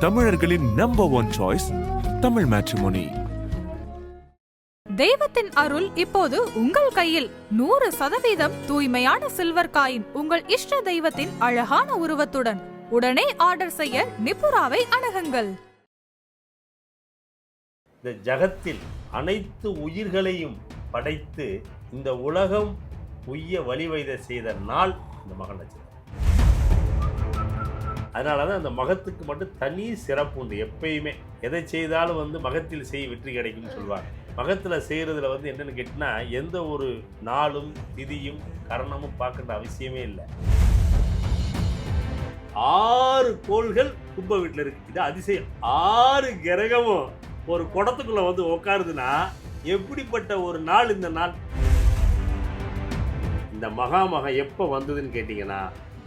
தமிழர்களின் number one choice Tamil matrimony. தெய்வத்தின் அருள் இப்போது உங்கள் கையில். 100% தூய்மையான சில்வர் காயின் உங்கள் இஷ்ட தெய்வத்தின் அழகான உருவத்துடன் உடனே ஆர்டர் செய்ய நிபுராவை அணுகுங்கள். இந்த ஜகத்தில் அனைத்து உயிர்களையும் படைத்து இந்த உலகம் உய்ய வழிவகைத செய்த நாள் இந்த மக நட்சத்திரம். அதனால தான் அந்த மகத்துக்கு மட்டும் தனி சிறப்பு உண்டு. எப்பயுமே எதை செய்தாலும் மகத்தில் செய் வெற்றி கிடைக்கும்னு சொல்லுவாங்க. மகத்தில் செய்கிறதுல என்னென்னு கேட்டினா எந்த ஒரு நாளும் திதியும் கரணமும் பார்க்குற அவசியமே இல்லை. 6 கோள்கள் கும்ப வீட்டில் இருக்கு. இது அதிசயம். 6 கிரகமும் ஒரு குடத்துக்குள்ள உட்காருதுன்னா எப்படிப்பட்ட ஒரு நாள் இந்த நாள். இந்த மகாமகம் எப்போ வந்ததுன்னு கேட்டிங்கன்னா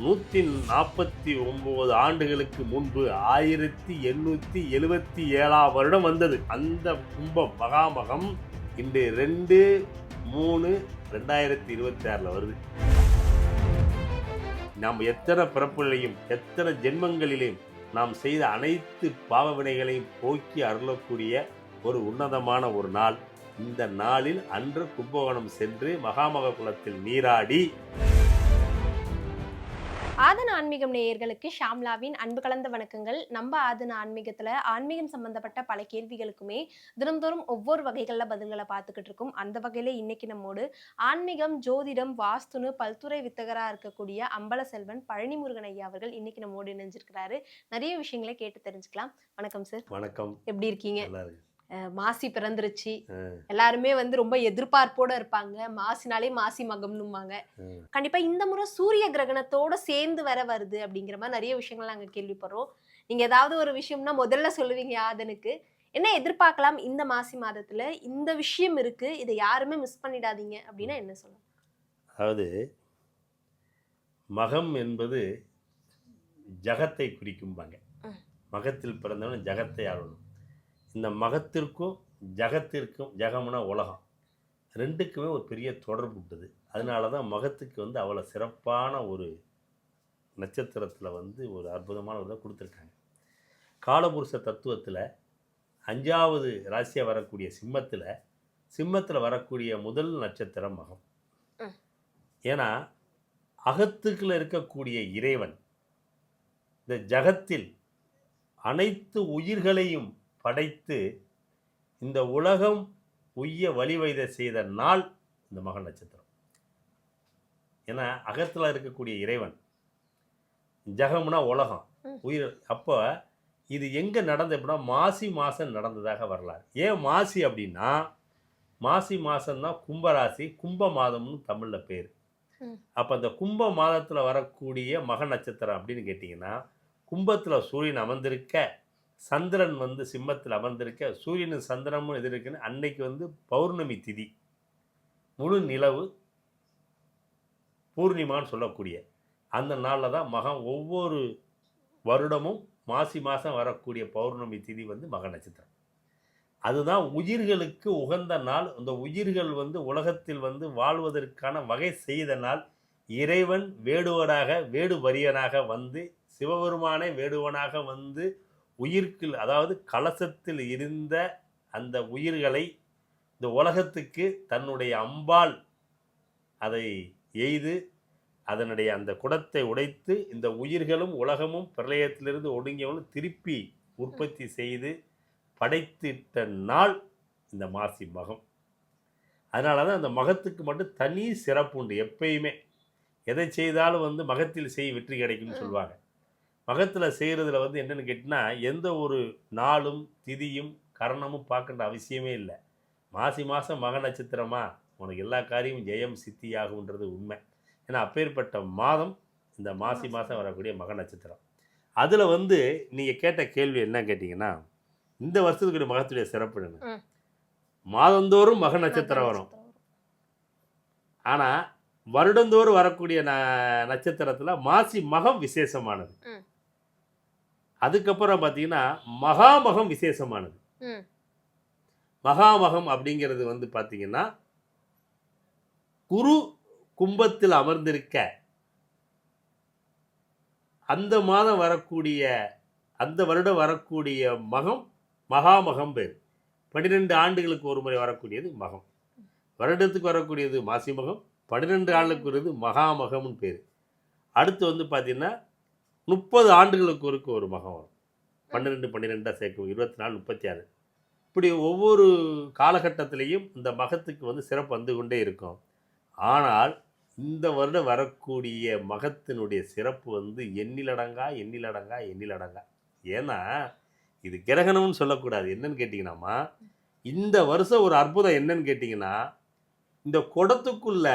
149 ஆண்டுகளுக்கு முன்பு 1877 வருடம் வந்தது. அந்த கும்பம் மகாமகம் இன்று 2/3/2026 வருது. நாம் எத்தனை பிறப்புகளையும் எத்தனை ஜென்மங்களிலையும் நாம் செய்த அனைத்து பாவவினைகளையும் போக்கி அருளக்கூடிய ஒரு உன்னதமான ஒரு நாள். இந்த நாளில் அன்று கும்பகோணம் சென்று மகாமக குளத்தில் நீராடி. ஆதன ஆன்மீகம் நேயர்களுக்கு ஷாம்லாவின் அன்பு கலந்த வணக்கங்கள். நம்ம ஆதன ஆன்மீகத்துல ஆன்மீகம் சம்பந்தப்பட்ட பல கேள்விகளுக்குமே தினந்தோறும் ஒவ்வொரு வகைகள்ல பதில்களை பார்த்துக்கிட்டு இருக்கோம். அந்த வகையில இன்னைக்கு நம்மோடு ஆன்மீகம், ஜோதிடம், வாஸ்துன்னு பல்துறை வித்தகரா இருக்கக்கூடிய அம்பல செல்வன் பழனிமுருகன் ஐயா அவர்கள் இன்னைக்கு நம்மோடு இணைஞ்சிருக்கிறாரு. நிறைய விஷயங்களை கேட்டு தெரிஞ்சுக்கலாம். வணக்கம் சார். வணக்கம். எப்படி இருக்கீங்க? மாசி பிறந்துருச்சு. எல்லாருமே ரொம்ப எதிர்பார்ப்போட இருப்பாங்க. மாசினாலே மாசி மகம்னுவாங்க. கண்டிப்பா இந்த முறை சூரிய கிரகணத்தோட சேர்ந்து வருது அப்படிங்கிற மாதிரி நிறைய விஷயங்கள் நாங்க கேள்விப்படுறோம். நீங்க ஏதாவது ஒரு விஷயம்னா முதல்ல சொல்லுவீங்க ஆதனுக்கு என்ன எதிர்பார்க்கலாம் இந்த மாசி மாதத்துல இந்த விஷயம் இருக்கு, இதை யாருமே மிஸ் பண்ணிடாதீங்க அப்படின்னா என்ன சொல்லலாம்? அதாவது மகம் என்பது ஜகத்தை குறிக்கும்பாங்க. மகத்தில் பிறந்தவன் ஜகத்தை ஆளணும். இந்த மகத்திற்கும் ஜகத்திற்கும், ஜகம்னா உலகம், ரெண்டுக்குமே ஒரு பெரிய தொடர்பு உண்டுது. அதனால தான் மகத்துக்கு அவ்வளோ சிறப்பான ஒரு நட்சத்திரத்தில் ஒரு அற்புதமான ஒரு இதை கொடுத்துருக்காங்க. காலபுருஷ தத்துவத்தில் 5வது ராசியாக வரக்கூடிய சிம்மத்தில் வரக்கூடிய முதல் நட்சத்திரம் மகம். ஏன்னா அகத்துக்குள்ள இருக்கக்கூடிய இறைவன் இந்த ஜகத்தில் அனைத்து உயிர்களையும் படைத்து இந்த உலகம் உய்ய வழிவகைத செய்த நாள் இந்த மக நட்சத்திரம். ஏன்னா அகத்தில் இருக்கக்கூடிய இறைவன், ஜகம்னா உலகம், உயிர். அப்போ இது எங்கே நடந்த அப்படின்னா மாசி மாதம் நடந்ததாக வரலாறு. ஏன் மாசி அப்படின்னா மாசி மாதம்தான் கும்பராசி, கும்ப மாதம்னு தமிழில் பேர். அப்போ அந்த கும்ப மாதத்தில் வரக்கூடிய மக நட்சத்திரம் அப்படின்னு கேட்டிங்கன்னா கும்பத்தில் சூரியன் அமர்ந்திருக்க, சந்திரன் சிம்மத்தில் அமர்ந்திருக்க, சூரியனும் சந்திரமும் எது இருக்குன்னு அன்னைக்கு பௌர்ணமி திதி, முழு நிலவு, பூர்ணிமான்னு சொல்லக்கூடிய அந்த நாளில் தான் மகம். ஒவ்வொரு வருடமும் மாசி மாதம் வரக்கூடிய பௌர்ணமி திதி மக நட்சத்திரம். அதுதான் உயிர்களுக்கு உகந்த நாள். அந்த உயிர்கள் உலகத்தில் வாழ்வதற்கான வகை செய்த நாள். இறைவன் வேடுவனாக, வேடு வரியனாக சிவபெருமானே வேடுவனாக உயிர்க்கு, அதாவது கலசத்தில் இருந்த அந்த உயிர்களை இந்த உலகத்துக்கு தன்னுடைய அம்பாள் அதை எய்து அதனுடைய அந்த குடத்தை உடைத்து இந்த உயிர்களும் உலகமும் பிரளயத்திலிருந்து ஒடுங்கியவனும் திருப்பி உற்பத்தி செய்து படைத்திட்ட நாள் இந்த மாசி மகம். அதனால தான் அந்த மகத்துக்கு மட்டும் தனி சிறப்பு உண்டு. எப்பயுமே எதை செய்தாலும் மகத்தில் செய் வெற்றி கிடைக்கும்னு சொல்லுவாங்க. மகத்தில் செய்கிறதுல என்னென்னு கேட்டினா எந்த ஒரு நாளும் திதியும் கரணமும் பார்க்குற அவசியமே இல்லை. மாசி மாதம் மக நட்சத்திரமா உனக்கு எல்லா காரியமும் ஜெயம் சித்தி ஆகுன்றது உண்மை. ஏன்னா அப்பேற்பட்ட மாதம் இந்த மாசி மாதம் வரக்கூடிய மக நட்சத்திரம். அதில் நீங்கள் கேட்ட கேள்வி என்ன கேட்டிங்கன்னா இந்த வருஷத்துக்குரிய மகத்துடைய சிறப்பு என்ன, மாதந்தோறும் மக நட்சத்திரம் வரும். ஆனால் வருடந்தோறும் வரக்கூடிய நட்சத்திரத்தில் மாசி மகம் விசேஷமானது. அதுக்கப்புறம் பார்த்தீங்கன்னா மகாமகம் விசேஷமானது. மகாமகம் அப்படிங்கிறது பார்த்தீங்கன்னா குரு கும்பத்தில் அமர்ந்திருக்க அந்த மாதம் வரக்கூடிய அந்த வருடம் வரக்கூடிய மகம் மகாமகம் பேர். 12 ஆண்டுகளுக்கு ஒரு முறை வரக்கூடியது மகம். வருடத்துக்கு வரக்கூடியது மாசி மகம், 12 ஆண்டுகளுக்கு வருது மகாமகம்னு பேர். அடுத்து வந்து பார்த்தீங்கன்னா 30 ஆண்டுகளுக்கு ஒரு மகம் வரும். 12 சேர்க்கும் 24 36. இப்படி ஒவ்வொரு காலகட்டத்திலையும் இந்த மகத்துக்கு வந்து சிறப்பு வந்து கொண்டே இருக்கும். ஆனால் இந்த வருடம் வரக்கூடிய மகத்தினுடைய சிறப்பு வந்து எண்ணிலடங்கா. ஏன்னா இது கிரகணம்னு சொல்லக்கூடாது. என்னன்னு கேட்டிங்கன்னாம்மா, இந்த வருஷம் ஒரு அற்புதம் என்னன்னு கேட்டிங்கன்னா, இந்த குடத்துக்குள்ள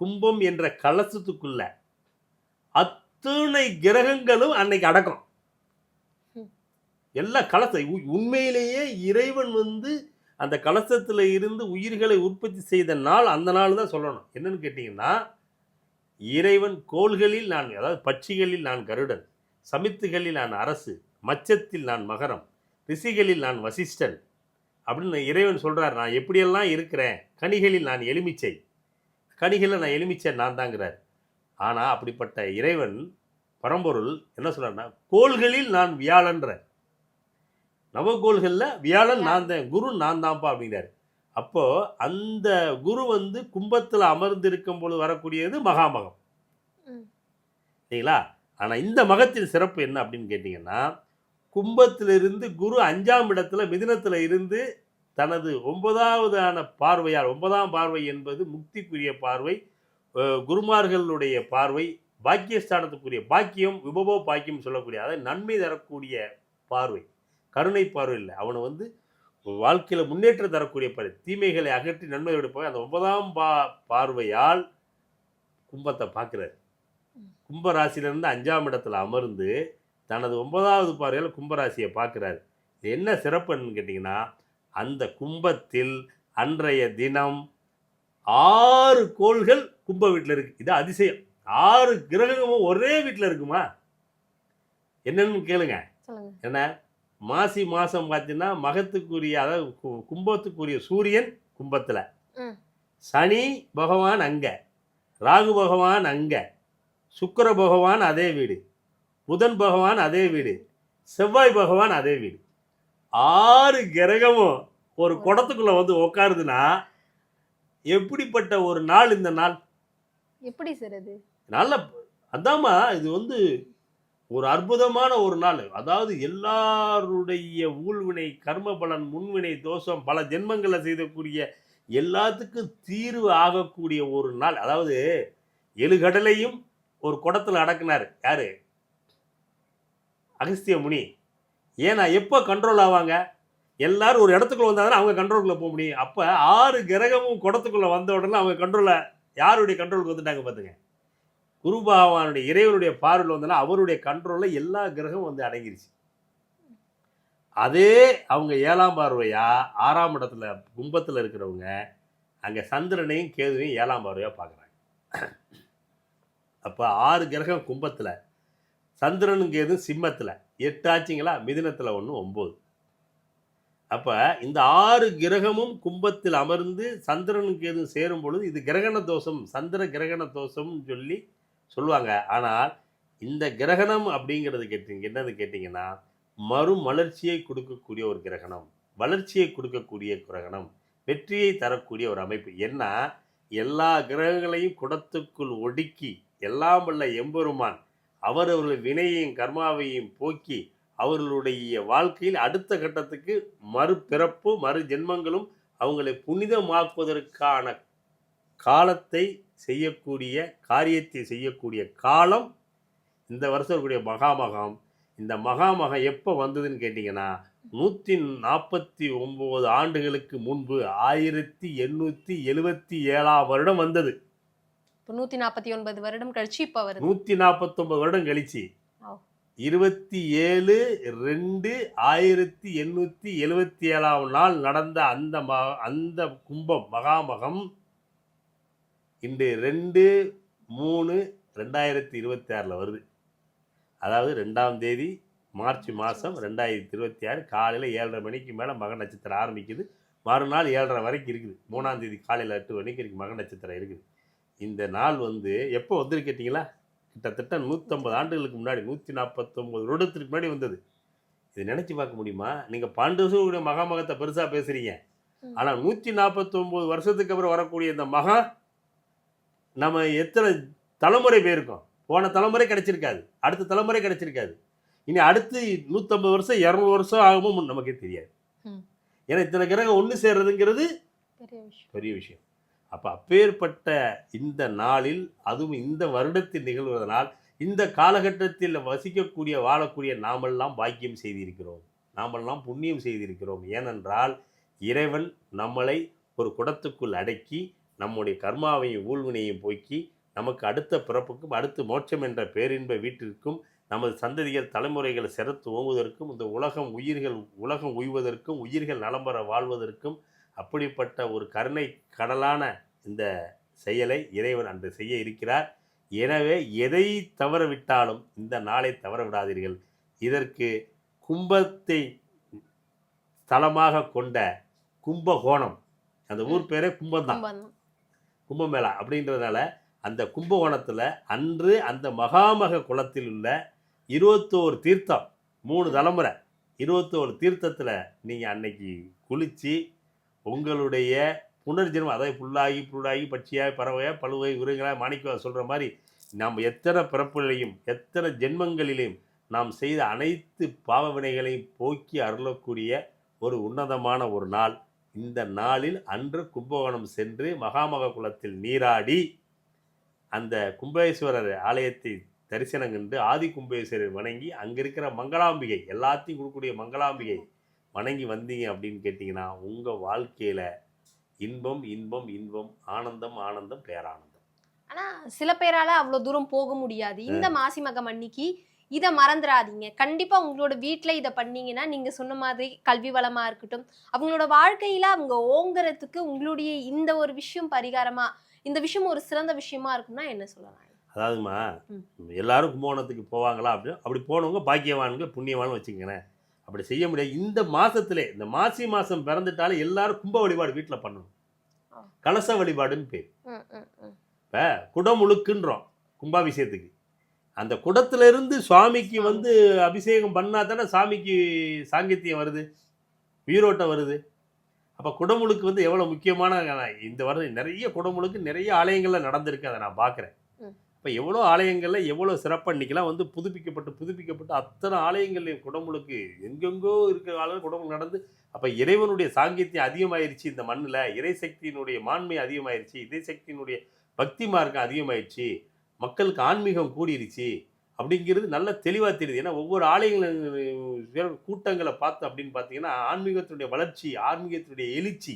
கும்பம் என்ற கலசத்துக்குள்ள அத்தனை கிரகங்களும் அன்னைக்கு அடக்கம். எல்லா உண்மையிலேயே இறைவன் வந்து அந்த கலசத்தில் இருந்து உயிர்களை உற்பத்தி செய்த நாள் அந்த நாள் தான் சொல்லணும். என்னன்னு கேட்டிங்கன்னா, இறைவன் கோள்களில் நான், அதாவது பட்சிகளில் நான் கருடன், சமித்துகளில் நான் அரசு, மச்சத்தில் நான் மகரம், ரிஷிகளில் நான் வசிஷ்டன் அப்படின்னு இறைவன் சொல்கிறார். நான் எப்படியெல்லாம் இருக்கிறேன், கனிகளில் நான் எலுமிச்சை, கனிகளில் நான் எலுமிச்சை நான் தாங்கிறார். ஆனால் அப்படிப்பட்ட இறைவன் பரம்பொருள் என்ன சொல்கிறார்னா, கோள்களில் நான் வியாழன்ற, நவகோள்களில் வியாழன் நான் தான், குரு நான் தான்ப்பா அப்படிங்கிறார். அப்போது அந்த குரு வந்து கும்பத்தில் அமர்ந்திருக்கும் பொழுது வரக்கூடியது மகாமகம் இல்லைங்களா. ஆனால் இந்த மகத்தின் சிறப்பு என்ன அப்படின்னு கேட்டிங்கன்னா, கும்பத்திலிருந்து குரு 5ஆம் இடத்துல மிதுனத்தில் இருந்து தனது 9வது பார்வையால், 9ஆம் பார்வை என்பது முக்திக்குரிய பார்வை, குருமார்களுடைய பார்வை, பாக்கியஸ்தானத்துக்குரிய பாக்கியம், விபவ பாக்கியம் சொல்லக்கூடிய, அதாவது நன்மை தரக்கூடிய பார்வை, கருணை பார்வை இல்லை. அவனை வந்து வாழ்க்கையில் முன்னேற்றம் தரக்கூடிய பார்வை, தீமைகளை அகற்றி நன்மையோட போய் அந்த 9ஆம் பார்வையால் கும்பத்தை பார்க்குறாரு. கும்பராசியிலிருந்து 5ஆம் இடத்துல அமர்ந்து தனது 9வது பார்வையால் கும்பராசியை பார்க்குறாரு. இது என்ன சிறப்புன்னு கேட்டிங்கன்னா, அந்த கும்பத்தில் அன்றைய தினம் 6 கோள்கள் கும்ப வீட்டில் இருக்குது. இது அதிசயம். 6 கிரகமும் ஒரே வீட்டில் இருக்குமா? என்னன்னு கேளுங்க. என்ன மாசி மாதம் பார்த்தீங்கன்னா மகத்துக்குரிய, அதாவது கும்பத்துக்குரிய சூரியன் கும்பத்தில், சனி பகவான் அங்கே, ராகு பகவான் அங்கே, சுக்கிர பகவான் அதே வீடு, புதன் பகவான் அதே வீடு, செவ்வாய் பகவான் அதே வீடு. 6 கிரகமும் ஒரு குடத்துக்குள்ள வந்து உட்காருதுன்னா எப்படிப்பட்ட ஒரு நாள் இந்த நாள்? எப்படி சார் அது? நல்ல அதாம்மா, இது வந்து ஒரு அற்புதமான ஒரு நாள். அதாவது எல்லாருடைய ஊழ்வினை, கர்ம பலன், முன்வினை தோஷம், பல ஜென்மங்களை செய்யக்கூடிய எல்லாத்துக்கும் தீர்வு ஆகக்கூடிய ஒரு நாள். அதாவது 7 கடலையும் ஒரு குடத்தில் அடக்குனார் யாரு? அகஸ்திய முனி. ஏன்னா எப்போ கண்ட்ரோல் ஆவாங்க? எல்லாரும் ஒரு இடத்துக்குள்ள வந்தாங்கன்னா அவங்க கண்ட்ரோலுக்குள்ள போக முடியும். அப்போ 6 கிரகமும் குடத்துக்குள்ள வந்த உடனே அவங்க கண்ட்ரோலை, யாருடைய கண்ட்ரோலுக்கு வந்துட்டாங்க பார்த்துங்க? குரு பகவானுடைய, இறைவனுடைய பார்வையில் வந்தோன்னா அவருடைய கண்ட்ரோலில் எல்லா கிரகமும் வந்து அடங்கிருச்சு. அதே அவங்க 7ஆம் பார்வையா 6ஆம் இடத்துல கும்பத்தில் இருக்கிறவங்க அங்கே சந்திரனையும் கேதுவையும் 7ஆம் பார்வையாக பார்க்குறாங்க. அப்போ 6 கிரகம் கும்பத்தில், சந்திரனும் கேது சிம்மத்தில், 8 ஆச்சுங்களா, மிதுனத்தில் 1 9. அப்போ இந்த 6 கிரகமும் கும்பத்தில் அமர்ந்து சந்திரனும் கேதும் சேரும் பொழுது இது கிரகண தோஷம், சந்திர கிரகண தோஷம்னு சொல்லி சொல்லுவாங்க. ஆனால் இந்த கிரகணம் அப்படிங்கிறது என்னது கேட்டிங்கன்னா, மறுமலர்ச்சியை கொடுக்கக்கூடிய ஒரு கிரகணம், வளர்ச்சியை கொடுக்கக்கூடிய கிரகணம், வெற்றியை தரக்கூடிய ஒரு அமைப்பு. ஏன்னா எல்லா கிரகங்களையும் குடத்துக்குள் ஒடுக்கி எல்லாம் வல்ல எம்பெருமான் அவரவர்கள் வினையையும் கர்மாவையும் போக்கி அவர்களுடைய வாழ்க்கையில் அடுத்த கட்டத்துக்கு மறுபிறப்பு, மறு ஜென்மங்களும் அவங்களை புனிதமாக்குவதற்கான காலத்தை செய்யக்கூடிய, காரியத்தை செய்யக்கூடிய காலம் இந்த வருஷம் இருக்கக்கூடிய மகாமகம். இந்த மகாமகம் எப்போ வந்ததுன்னு கேட்டிங்கன்னா, 149 ஆண்டுகளுக்கு முன்பு 1877ஆம் வருடம் வந்தது. 149 வருடம் கழிச்சு இப்போ வருது. 149 வருடம் கழிச்சு 27/2/1877ஆம் நாள் நடந்த அந்த கும்பம் மகாமகம் இன்று 2/3/2026 வருது. அதாவது 2ஆம் தேதி மார்ச் மாதம் 2026 காலையில் 7:30 மணிக்கு மேலே மக நட்சத்திரம் ஆரம்பிக்குது. மறுநாள் 7:30 வரைக்கும் இருக்குது. 3ஆம் தேதி காலையில் 8 மணிக்கு இருக்குது மக நட்சத்திரம் இருக்குது. இந்த நாள் வந்து எப்போ வந்துருக்கு கேட்டிங்களா? கிட்டத்தட்ட 150 ஆண்டுகளுக்கு முன்னாடி, 149 வருடத்திற்கு முன்னாடி வந்தது. இது நினச்சி பார்க்க முடியுமா? நீங்கள் 12 வருஷத்துடைய மகாமகத்தை பெருசாக பேசுகிறீங்க, ஆனால் 149 வருஷத்துக்கு அப்புறம் வரக்கூடிய இந்த மகா நம்ம எத்தனை தலைமுறை போயிருக்கோம். போன தலைமுறை கிடைச்சிருக்காது, அடுத்த தலைமுறை கிடைச்சிருக்காது, இனி அடுத்து 150 வருஷம் 200 வருஷம் ஆகுமோ நமக்கே தெரியாது. ஏன்னா இத்தனை கிரகம் ஒன்று சேர்றதுங்கிறது பெரிய விஷயம். அப்போ அப்பேற்பட்ட இந்த நாளில், அதுவும் இந்த வருடத்தில் நிகழ்வதனால், இந்த காலகட்டத்தில் வசிக்கக்கூடிய வாழக்கூடிய நாமெல்லாம் பாக்கியம் செய்திருக்கிறோம், நாமெல்லாம் புண்ணியம் செய்திருக்கிறோம். ஏனென்றால் இறைவன் நம்மளை ஒரு குடத்துக்குள் அடக்கி நம்முடைய கர்மாவையும் ஊழ்வினையும் போக்கி நமக்கு அடுத்த பிறப்புக்கும் அடுத்து மோட்சம் என்ற பேரின்ப வீட்டிற்கும் நமது சந்ததிகள் தலைமுறைகளை சிறத்து ஓங்குவதற்கும் இந்த உலகம் உய்வதற்கும் உயிர்கள் நலம்பெற வாழ்வதற்கும் அப்படிப்பட்ட ஒரு கருணை கடலான இந்த செயலை இறைவன் அன்று செய்ய இருக்கிறார். எனவே எதை தவற விட்டாலும் இந்த நாளை தவற விடாதீர்கள். இதற்கு கும்பத்தை தலமாக கொண்ட கும்பகோணம், அந்த ஊர் பேரே கும்பம்தான், கும்பமேளா அப்படின்றதுனால அந்த கும்பகோணத்தில் அன்று அந்த மகாமக குளத்தில் உள்ள 21 தீர்த்தம், 3 தலைமுறை 21 தீர்த்தத்தில் நீங்கள் அன்னைக்கு குளித்து உங்களுடைய புனர்ஜென்மம், அதாவது புல்லாகி பட்சியாய் பறவையாக பழுவை உருங்களாக மாணிக்க சொல்கிற மாதிரி நாம் எத்தனை பிறப்புகளையும் எத்தனை ஜென்மங்களிலையும் நாம் செய்த அனைத்து பாவ வினைகளையும் போக்கி அருளக்கூடிய ஒரு உன்னதமான ஒரு நாள். இந்த நாளில் அன்று கும்பகோணம் சென்று மகாமக குளத்தில் நீராடி அந்த கும்பேஸ்வரர் ஆலயத்தை தரிசனம் கண்டு ஆதி கும்பேஸ்வரர் வணங்கி அங்கே இருக்கிற மங்களாம்பிகை, எல்லாத்தையும் கொடுக்கக்கூடிய மங்களாம்பிகை வணங்கி வந்தீங்க அப்படின்னு கேட்டிங்கன்னா உங்கள் வாழ்க்கையில் இன்பம் இன்பம் இன்பம், ஆனந்தம் ஆனந்தம் பேரானந்தம். ஆனால் சில பேரால் அவ்வளோ தூரம் போக முடியாது. இந்த மாசி மகம் அன்னைக்கு இதை மறந்துடாதீங்க. கண்டிப்பாக உங்களோட வீட்டில் இதை பண்ணீங்கன்னா நீங்கள் சொன்ன மாதிரி கல்வி வளமாக இருக்கட்டும், அவங்களோட வாழ்க்கையில் அவங்க ஓங்குறதுக்கு உங்களுடைய இந்த ஒரு விஷயம் பரிகாரமாக, இந்த விஷயம் ஒரு சிறந்த விஷயமா இருக்கும்னா என்ன சொல்லலாம்? அதாவதுமா, எல்லாரும் கும்பகோணத்துக்கு போவாங்களா அப்படின்னு, அப்படி போனவங்க பாக்கியவானுங்க புண்ணியவானு வச்சுக்கங்களேன். அப்படி செய்ய முடியாது. இந்த மாதத்திலே, இந்த மாசி மாதம் பிறந்துட்டாலே எல்லாரும் கும்ப வழிபாடு வீட்டில் பண்ணணும். கலச வழிபாடுன்னு பேர். இப்போ குடமுழுக்குன்றோம் கும்பாபிஷேகத்துக்கு. அந்த குடத்திலிருந்து சுவாமிக்கு வந்து அபிஷேகம் பண்ணால் தானே சாமிக்கு சாங்கித்தியம் வருது, உயிரோட்டம் வருது. அப்போ குடமுழுக்கு வந்து எவ்வளோ முக்கியமான, இந்த வருடம் நிறைய குடமுழுக்கு நிறைய ஆலயங்களில் நடந்திருக்கு, அதை நான் பார்க்குறேன். இப்போ எவ்வளோ ஆலயங்களில் எவ்வளோ சிறப்பாக இன்றைக்கெல்லாம் வந்து புதுப்பிக்கப்பட்டு அத்தனை ஆலயங்கள்லையும் குடமுழுக்கு எங்கெங்கோ இருக்கிற ஆலயம் குடமுழுக்கு நடந்து. அப்போ இறைவனுடைய சாங்கித்தியம் அதிகமாயிருச்சு இந்த மண்ணில், இறைசக்தியினுடைய மாண்மை அதிகமாயிருச்சு, இறைசக்தியினுடைய பக்தி மார்க்கம் அதிகமாயிருச்சு, மக்களுக்கு ஆன்மீகம் கூடிருச்சு அப்படிங்கிறது நல்ல தெளிவாக தெரியுது. ஏன்னா ஒவ்வொரு ஆலயங்களும் கூட்டங்களை பார்த்து அப்படின்னு பார்த்தீங்கன்னா ஆன்மீகத்தினுடைய வளர்ச்சி, ஆன்மீகத்தினுடைய எழுச்சி,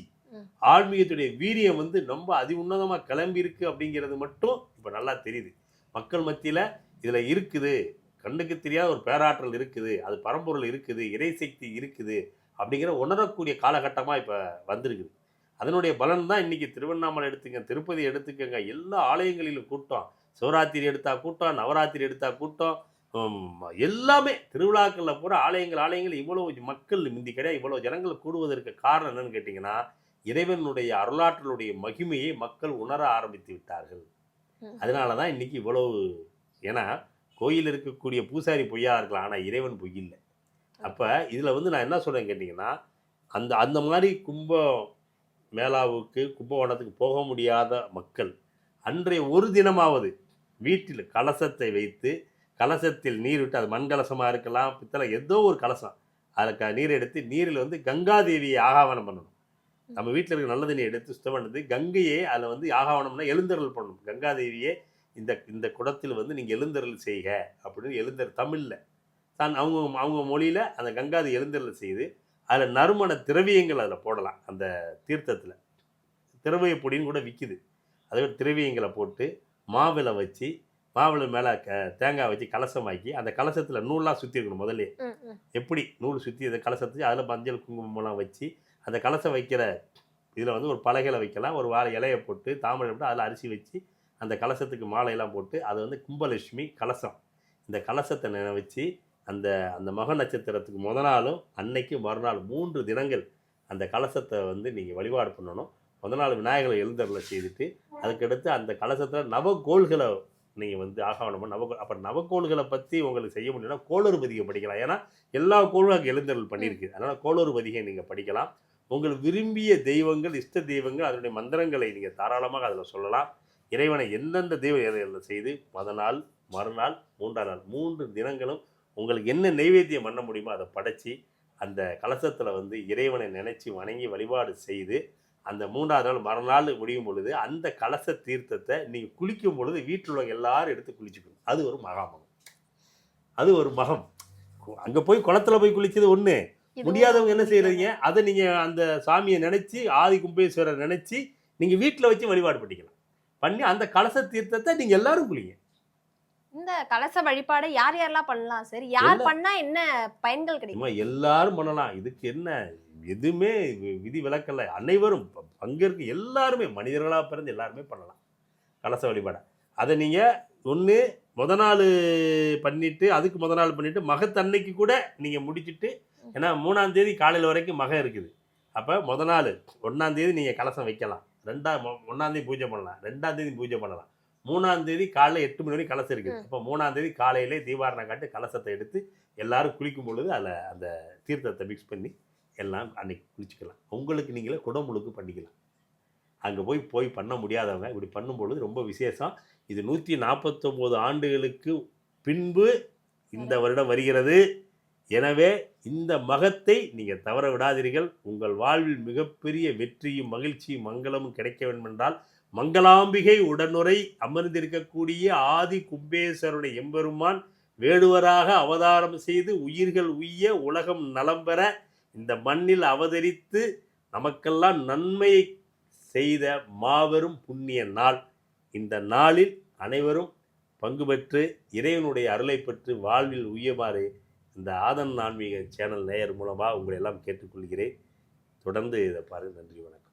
ஆன்மீகத்துடைய வீரியம் வந்து ரொம்ப அதி உன்னதமாக கிளம்பி இருக்கு அப்படிங்கிறது மட்டும் இப்போ நல்லா தெரியுது. மக்கள் மத்தியில் இதில் இருக்குது, கண்ணுக்கு தெரியாத ஒரு பேராற்றல் இருக்குது, அது பரம்பொருள் இருக்குது, இறைசக்தி இருக்குது அப்படிங்கிற உணரக்கூடிய காலகட்டமாக இப்போ வந்திருக்குது. அதனுடைய பலன் தான் இன்றைக்கி திருவண்ணாமலை எடுத்துங்க, திருப்பதி எடுத்துக்கங்க, எல்லா ஆலயங்களிலும் கூட்டம். சிவராத்திரி எடுத்தால் கூட்டம், நவராத்திரி எடுத்தால் கூட்டம், எல்லாமே திருவிழாக்களில் பூரா ஆலயங்கள் இவ்வளோ மக்கள் முந்தி கிடையாது. இவ்வளோ ஜனங்கள் கூடுவதற்கு காரணம் என்னன்னு கேட்டிங்கன்னா இறைவனுடைய அருளாற்றலுடைய மகிமையை மக்கள் உணர ஆரம்பித்து விட்டார்கள். அதனால தான் இன்றைக்கி இவ்வளவு. ஏன்னா கோயில் இருக்கக்கூடிய பூசாரி பொய்யா இருக்கலாம், ஆனால் இறைவன் பொய் இல்லை. அப்போ இதில் வந்து நான் என்ன சொல்கிறேன் கேட்டிங்கன்னா, அந்த மாதிரி கும்ப மேளாவுக்கு கும்பகோணத்துக்கு போக முடியாத மக்கள் அன்றைய ஒரு தினமாவது வீட்டில் கலசத்தை வைத்து, கலசத்தில் நீர் விட்டு, அது மண் கலசமாக இருக்கலாம், பித்தளை, ஏதோ ஒரு கலசம், அதில் நீர் எடுத்து நீரில் வந்து கங்காதேவியை ஆகாவனம் பண்ணணும். நம்ம வீட்டில் இருக்கிற நல்ல தண்ணியை எடுத்து சுத்தம் பண்ணது கங்கையே அதில் வந்து ஆகாவனம்னா எழுந்தருள் பண்ணணும். கங்காதேவியே இந்த குடத்தில் வந்து நீங்கள் எழுந்தருள் செய்க அப்படின்னு தமிழில் அவங்க மொழியில் அந்த கங்காதை எழுந்தருள் செய்து அதில் நறுமண திரவியங்கள் அதில் போடலாம். அந்த தீர்த்தத்தில் திரவிய பொடின்னு கூட விற்கிது. அதை திரவியங்களை போட்டு மாவிளை வச்சு, மாவிளை மேலே தேங்காய் வச்சு கலசமாக்கி அந்த கலசத்தில் நூலாக சுற்றி இருக்கணும். முதல்ல எப்படி நூல் சுற்றி அந்த கலசத்தை அதில் மஞ்சள் குங்குமம்லாம் வச்சு அந்த கலசம் வைக்கிற இதில் வந்து ஒரு பலகையில் வைக்கலாம், ஒரு வாழை இலையை போட்டு தாமரை போட்டு அதில் அரிசி வச்சு அந்த கலசத்துக்கு மாலையெல்லாம் போட்டு அதை வந்து கும்பலட்சுமி கலசம். இந்த கலசத்தை நினைவச்சு அந்த மக நட்சத்திரத்துக்கு முத நாளும் அன்னைக்கு மறுநாள் 3 தினங்கள் அந்த கலசத்தை வந்து நீங்கள் வழிபாடு பண்ணணும். முத நாள் விநாயகரை எழுந்தருளை செய்துட்டு அதுக்கடுத்து அந்த கலசத்தில் நவகோள்களை நீங்கள் வந்து ஆகவனமாக அப்போ நவக்கோள்களை பற்றி உங்களுக்கு செய்ய முடியும்னா கோளறு பதிகை படிக்கலாம். ஏன்னா எல்லா கோளும் அங்கே எழுந்தருள் பண்ணியிருக்கு. அதனால் கோளறு பதிகை நீங்கள் படிக்கலாம். உங்கள் விரும்பிய தெய்வங்கள், இஷ்ட தெய்வங்கள், அதனுடைய மந்திரங்களை நீங்கள் தாராளமாக அதில் சொல்லலாம். இறைவனை எந்தெந்த தெய்வம் செய்து மறுநாள், 3ஆம் நாள் 3 தினங்களும் உங்களுக்கு என்ன நைவேத்தியம் பண்ண முடியுமோ அதை படைச்சி அந்த கலசத்தில் வந்து இறைவனை நினைச்சு வணங்கி வழிபாடு செய்து அந்த 3ஆவது நாள் மறுநாள் முடியும் பொழுது அந்த கலச தீர்த்தத்தை நீங்கள் குளிக்கும் பொழுது வீட்டில் உள்ள எல்லாரும் எடுத்து குளிச்சுக்கணும். அது ஒரு மகாமகம். அது ஒரு மகம். அங்கே போய் குளத்துல போய் குளிச்சது ஒன்று, முடியாதவங்க என்ன செய்யறீங்க, அதை நீங்கள் அந்த சாமியை நினைச்சு ஆதி கும்பேஸ்வரர் நினைச்சு நீங்கள் வீட்டில் வச்சு வழிபாடு பண்ணிக்கலாம். பண்ணி அந்த கலச தீர்த்தத்தை நீங்கள் எல்லாரும் குளிங்க. இந்த கலச வழிபாடை யார் யாரெல்லாம் பண்ணலாம் சார்? யார் பண்ணா என்ன பயன்கள் கிடைக்கும்? எல்லாரும் பண்ணலாம். இதுக்கு என்ன எதுவுமே விதி விலக்கல்ல. அனைவரும் பங்கேற்க எல்லாருமே மனிதர்களாக பிறந்து எல்லாருமே பண்ணலாம் கலச வழிபாடை. அதை நீங்கள் ஒன்று முத நாள் பண்ணிவிட்டு அதுக்கு முத நாள் பண்ணிவிட்டு மகத்தன்னைக்கு கூட நீங்கள் முடிச்சுட்டு, ஏன்னா 3ஆம் தேதி காலையில் வரைக்கும் மகம் இருக்குது. அப்போ முத நாள் 1ஆம் தேதி நீங்கள் கலசம் வைக்கலாம், 1ஆம் தேதி பூஜை பண்ணலாம், 2ஆம் தேதி பூஜை பண்ணலாம், 3ஆம் தேதி காலையில் 8 மணி வரைக்கும் கலசம் இருக்குது. அப்போ 3ஆம் தேதி காலையிலே தீபாரணம் காட்டு கலசத்தை எடுத்து எல்லாரும் குளிக்கும் பொழுது அதில் அந்த தீர்த்தத்தை மிக்ஸ் பண்ணி எல்லாம் அன்னைக்கு குளிச்சுக்கலாம். உங்களுக்கு நீங்களே குடமுழுக்கு பண்ணிக்கலாம். அங்கே போய் பண்ண முடியாதவங்க இப்படி பண்ணும்பொழுது ரொம்ப விசேஷம். இது 149 ஆண்டுகளுக்கு பின்பு இந்த வருடம் வருகிறது. எனவே இந்த மகத்தை நீங்கள் தவற விடாதீர்கள். உங்கள் வாழ்வில் மிகப்பெரிய வெற்றியும் மகிழ்ச்சியும் மங்களமும் கிடைக்க வேண்டும் என்றால் மங்களாம்பிகை உடனுரை அமர்ந்திருக்கக்கூடிய ஆதி கும்பேஸ்வருடைய எம்பெருமான் வேடுவராக அவதாரம் செய்து உயிர்கள் உய்ய உலகம் நலம் பெற இந்த மண்ணில் அவதரித்து நமக்கெல்லாம் நன்மையை செய்த மாபெரும் புண்ணிய நாள். இந்த நாளில் அனைவரும் பங்கு பெற்று இறைவனுடைய அருளை பெற்று வாழ்வில் உய்யமாறு இந்த ஆதன் ஆன்மீக சேனல் நேயர் மூலமாக உங்களை எல்லாம் கேட்டுக்கொள்கிறேன். தொடர்ந்து இதை பாருங்கள். நன்றி, வணக்கம்.